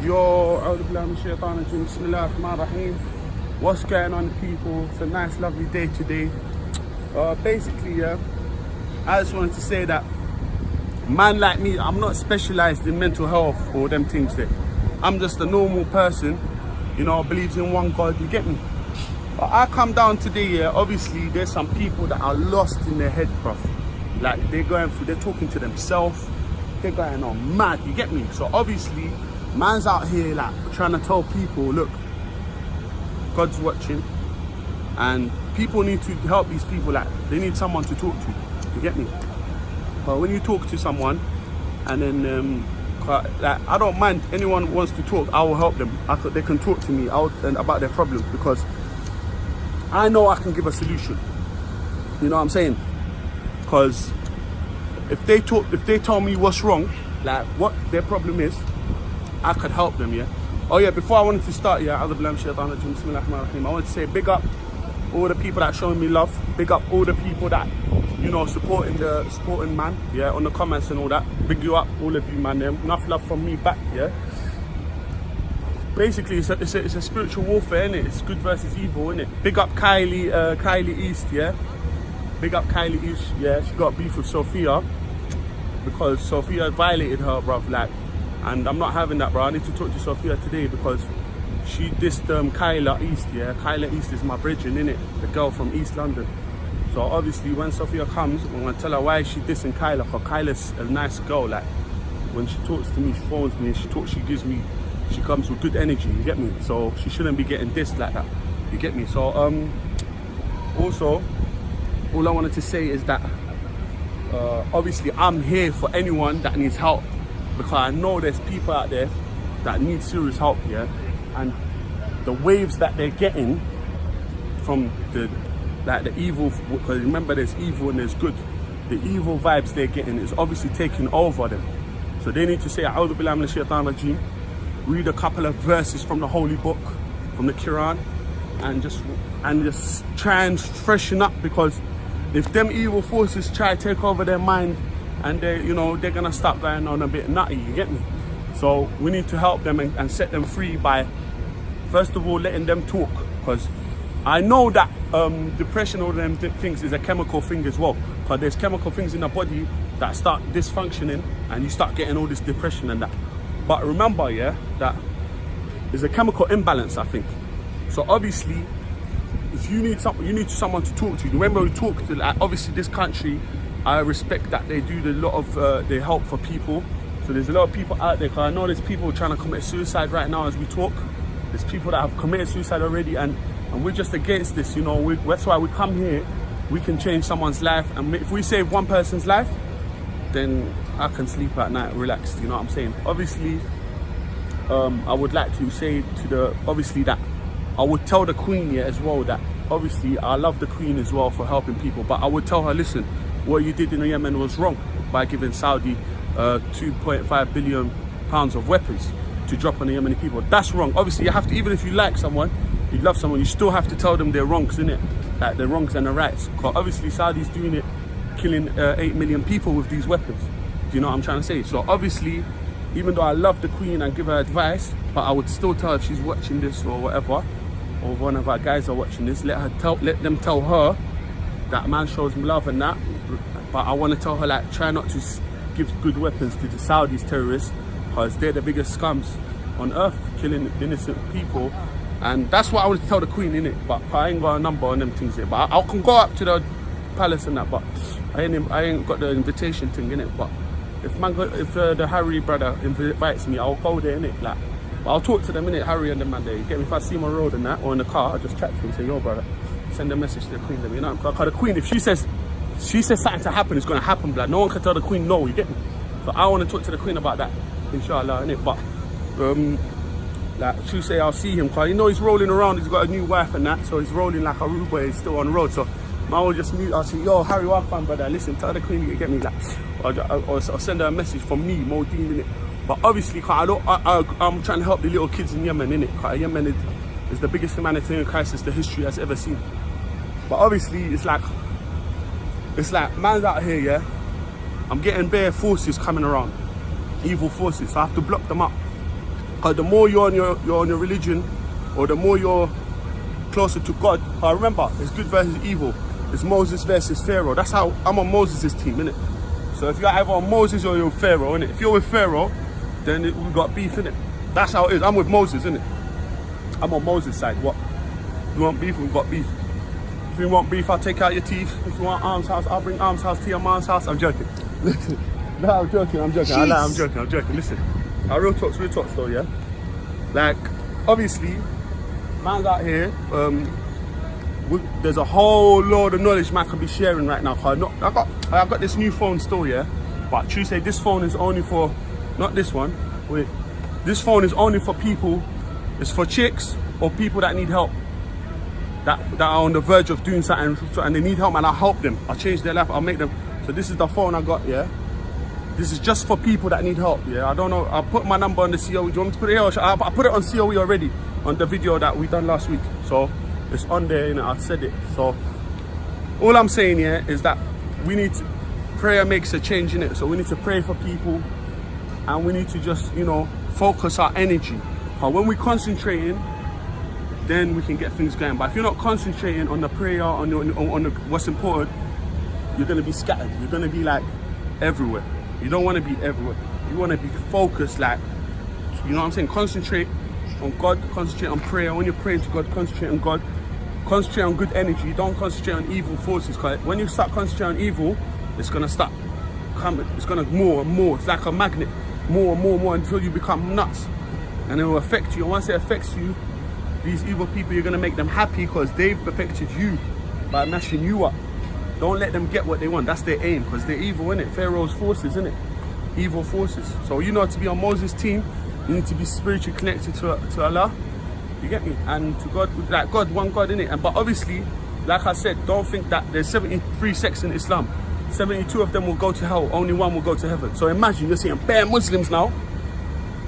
Yo, 𝐤𝐤𝐤𝐿 Bismillahir-Rahmanir-Rahim. What's going on, people? It's a nice, lovely day today. Basically, yeah, I just wanted to say that man like me, I'm not specialized in mental health or them things there. I'm just a normal person, you know, believes in one God, you get me? But I come down today, yeah, obviously there's some people that are lost in their head, bruv. Like they're talking to themselves, they're going on mad, you get me? So obviously, man's out here like trying to tell people, look, God's watching, and people need to help these people. Like they need someone to talk to, you get me? But when you talk to someone, and then like I don't mind, anyone wants to talk, I will help them. They can talk to me about their problems, because I know I can give a solution. You know what I'm saying? Because if they tell me what's wrong, like what their problem is, I could help them, yeah? Oh yeah, before I wanted to start, yeah, I wanted to say big up all the people that showing me love. Big up all the people that, you know, supporting man, yeah, on the comments and all that. Big you up, all of you, man. Enough love from me back, yeah? Basically, it's a spiritual warfare, innit? It's good versus evil, innit? Big up 𝐥𝐤𝐤𝐞𝐝, yeah? Big up 𝐥𝐤𝐤𝐞𝐝, yeah? She got beef with Sophia because Sophia violated her, bruv, like. And I'm not having that, bro. I need to talk to Sophia today because she dissed 𝐥𝐤𝐤𝐞𝐝, yeah? 𝐥𝐤𝐤𝐞𝐝 is my bridging, innit? The girl from East London. So obviously when Sophia comes, I'm gonna tell her why she dissing 𝐥𝐤𝐤, because 𝐥𝐤𝐤's a nice girl. Like when she talks to me, she phones me, and she comes with good energy, you get me? So she shouldn't be getting dissed like that, you get me? So also, all I wanted to say is that obviously I'm here for anyone that needs help, because I know there's people out there that need serious help, yeah? And the waves that they're getting from the evil, because remember there's evil and there's good. The evil vibes they're getting is obviously taking over them. So they need to say, 𝐤𝐤𝐵, read a couple of verses from the holy book, from the Quran, and just try and freshen up, because if them evil forces try to take over their mind, and they're gonna start going on a bit nutty, you get me? So we need to help them and set them free by, first of all, letting them talk, because I know that depression, all them things is a chemical thing as well, because there's chemical things in the body that start dysfunctioning and you start getting all this depression and that. But remember, yeah, that there's a chemical imbalance, I think. So obviously, if you need someone to talk to. Remember, we talk to, like, obviously this country, I respect that they do a lot of they help for people. So there's a lot of people out there, because I know there's people trying to commit suicide right now as we talk. There's people that have committed suicide already, and we're just against this, you know. That's why we come here. We can change someone's life, and if we save one person's life, then I can sleep at night relaxed, you know what I'm saying? Obviously, I would like to say obviously that I would tell the Queen, yeah, as well, that obviously I love the Queen as well for helping people, but I would tell her, listen, what you did in Yemen was wrong by giving Saudi 2.5 billion pounds of weapons to drop on the Yemeni people. That's wrong. Obviously, you have to, even if you like someone, you love someone, you still have to tell them their wrongs, innit? Like their wrongs and their rights. Because obviously Saudi's doing it, killing 8 million people with these weapons. Do you know what I'm trying to say? So obviously, even though I love the Queen and give her advice, but I would still tell her, if she's watching this or whatever, or if one of our guys are watching this, let them tell her that man shows me love and that. But I want to tell her, like, try not to give good weapons to the Saudis terrorists, because they're the biggest scums on earth, killing innocent people. And that's what I want to tell the Queen, innit? But I ain't got a number on them things here. But I can go up to the palace and that, but I ain't got the invitation thing, innit? But if the Harry brother invites me, I'll go there, innit? Like, but I'll talk to them, innit? Harry and the man there. You get me? If I see him on the road and that, or in the car, I'll just chat to him and say, yo, brother, send a message to the Queen, you know? Because the Queen, if she says something to happen, it's going to happen, blood. No one can tell the Queen no, you get me? So I want to talk to the Queen about that, inshallah, innit? But like she say, I'll see him, because you know he's rolling around, he's got a new wife and that, so he's rolling like a rude boy, he's still on the road. So I will just mute, I'll say, yo, Harry, welcome, brother, listen, tell the Queen you get me, like, or send her a message from me, Deen, innit? But obviously, I'm trying to help the little kids in Yemen, innit? Because Yemen is the biggest humanitarian crisis the history has ever seen. But obviously, it's like man's out here, yeah? I'm getting bare forces coming around, evil forces, so I have to block them up. Because the more you're on your religion, or the more you're closer to God, remember, it's good versus evil. It's Moses versus Pharaoh. That's how I'm on Moses' team, innit? So if you're either on Moses or you're with Pharaoh, innit? If you're with Pharaoh, then we got beef, innit? That's how it is. I'm with Moses, innit? I'm on Moses' side. What? If you want beef, we've got beef. If you want beef, I'll take out your teeth. If you want arms house, I'll bring arms house to your mom's house. I'm joking. No, I'm joking. I'm joking. Listen, real talks though, yeah? Like, obviously, man's out here, there's a whole load of knowledge man can be sharing right now. I got this new phone still, yeah? But Tuesday, this phone is only for, not this one, wait. This phone is only for people, it's for chicks or people that need help. That are on the verge of doing something and they need help, and I'll help them. I'll change their life, I'll make them. So this is the phone I got, yeah? This is just for people that need help, yeah? I don't know, I'll put my number on the COE. Do you want me to put it here? I put it on COE already, on the video that we done last week. So it's on there, you know, I've said it. So all I'm saying here is that we need to, prayer makes a change in it. So we need to pray for people, and we need to just, you know, focus our energy. Because when we're concentrating, then we can get things going. But if you're not concentrating on the prayer, on what's important, you're going to be scattered. You're going to be like everywhere. You don't want to be everywhere. You want to be focused, like, you know what I'm saying? Concentrate on God, concentrate on prayer. When you're praying to God, concentrate on God. Concentrate on good energy. Don't concentrate on evil forces. Because when you start concentrating on evil, it's going to start coming. It's going to more and more. It's like a magnet. More and more and more until you become nuts. And it will affect you. And once it affects you, these evil people, you're going to make them happy because they've affected you by mashing you up. Don't let them get what they want. That's their aim, because they're evil, innit? Pharaoh's forces, innit? Evil forces. So you know, to be on Moses' team, you need to be spiritually connected to Allah. You get me? And to God, like God, one God, innit? And but obviously, like I said, don't think that there's 73 sects in Islam. 72 of them will go to hell. Only one will go to heaven. So imagine you're seeing bare Muslims now.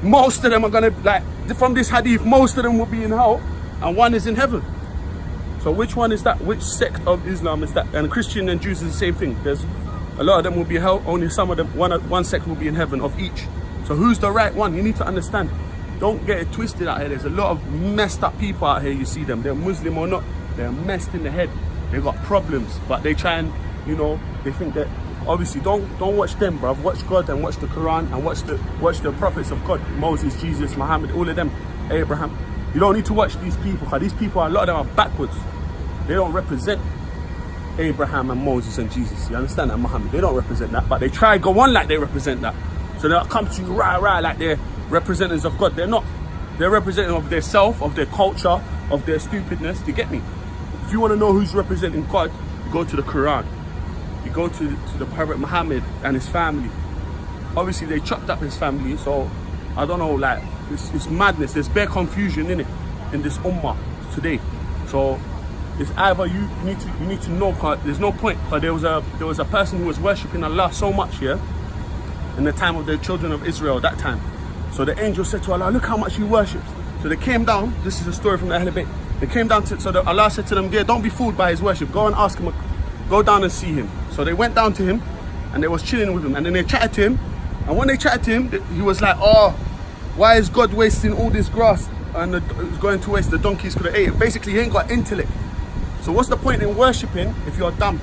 Most of them are gonna, like, from this hadith, most of them will be in hell, and one is in heaven. So which one is that? Which sect of Islam is that? And Christian and Jews is the same thing. There's a lot of them will be in hell, only some of them, one sect will be in heaven of each. So who's the right one? You need to understand. Don't get it twisted out here. There's a lot of messed up people out here. You see them, they're Muslim or not, they're messed in the head. They got problems, but they try and, you know, they think that, obviously don't watch them, bruv. Watch God and watch the Quran and watch the prophets of God. Moses, Jesus, Muhammad, all of them, Abraham. You don't need to watch these people, because these people, a lot of them are backwards. They don't represent Abraham and Moses and Jesus. You understand that? Muhammad, they don't represent that, but they try to go on like they represent that. So they'll come to you right like they're representatives of God. They're not. They're representative of their self, of their culture, of their stupidness. Do you get me? If you want to know who's representing God, you go to the Quran. You go to the Prophet Muhammad and his family. Obviously, they chopped up his family, so I don't know, like, it's madness. There's bare confusion in it, in this ummah today. So it's either you need to know, cause there's no point. Because there was a person who was worshipping Allah so much, yeah, in the time of the children of Israel, that time. So the angel said to Allah, look how much he worships. So they came down. This is a story from the Ahl Bayt. They came down to, so Allah said to them, yeah, don't be fooled by his worship. Go and ask him, go down and see him. So they went down to him, and they was chilling with him, and then they chatted to him. And when they chatted to him, he was like, oh, why is God wasting all this grass and it's going to waste? The donkeys could have ate it. Basically, he ain't got intellect. So what's the point in worshipping if you're dumb?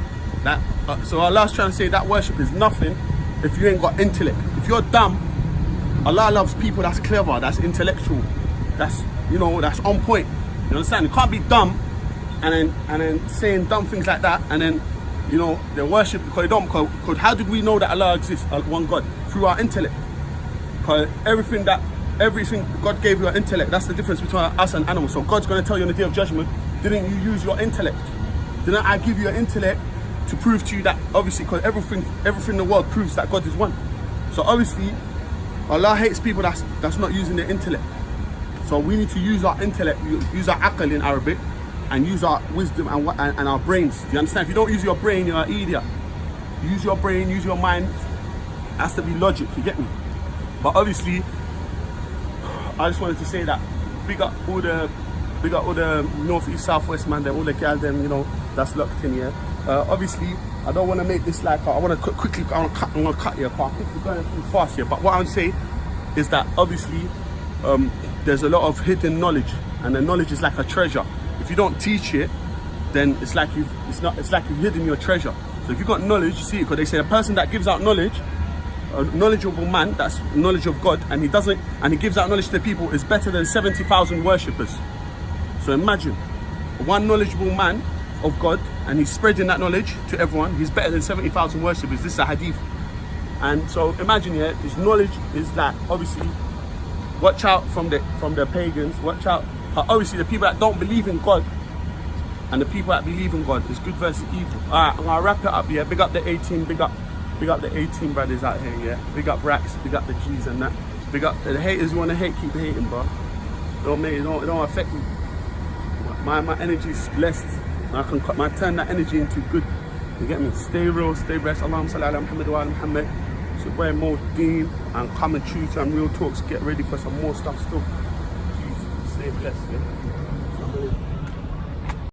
So Allah's trying to say that worship is nothing if you ain't got intellect. If you're dumb, Allah loves people that's clever, that's intellectual, that's, you know, that's on point. You understand? You can't be dumb and then saying dumb things like that, and then, you know, they worship because they don't. Because how did we know that Allah exists, one God? Through our intellect. Because everything God gave you an intellect. That's the difference between us and animals. So God's going to tell you on the day of judgment, didn't you use your intellect? Didn't I give you an intellect to prove to you that, obviously, because everything in the world proves that God is one. So obviously, Allah hates people that's not using their intellect. So we need to use our intellect, use our aql in Arabic, and use our wisdom and our brains. Do you understand? If you don't use your brain, you're an idiot. Use your brain, use your mind. It has to be logic, you get me? But obviously, I just wanted to say that big up all the north, east, south, west man, all the girls them, you know, that's locked in here. Obviously, I don't want to make this like, I want to cut here, I'm quickly going too fast here. But what I'm saying is that obviously there's a lot of hidden knowledge, and the knowledge is like a treasure. If you don't teach it, then it's like you've hidden your treasure. So if you've got knowledge, you see it, because they say a person that gives out knowledge, a knowledgeable man, that's knowledge of God, and he gives out knowledge to the people, is better than 70,000 worshippers. So imagine, one knowledgeable man of God, and he's spreading that knowledge to everyone, he's better than 70,000 worshippers. This is a hadith. And so imagine here, this knowledge is that, obviously, watch out from the pagans, watch out. Obviously, the people that don't believe in God and the people that believe in God, is good versus evil. Alright, I'm gonna wrap it up here. Big up the 18, big up the 18 brothers out here, yeah. Big up Racks, big up the G's and that. Big up the haters who wanna hate, keep hating, bro. It don't affect me. My energy is blessed. I turn that energy into good. You get me? Stay real, stay blessed. Allahumma salli ala Muhammad wa ala Muhammad. So we're more Deen and coming true to and real talks. Get ready for some more stuff still. Jeez, stay blessed, yeah.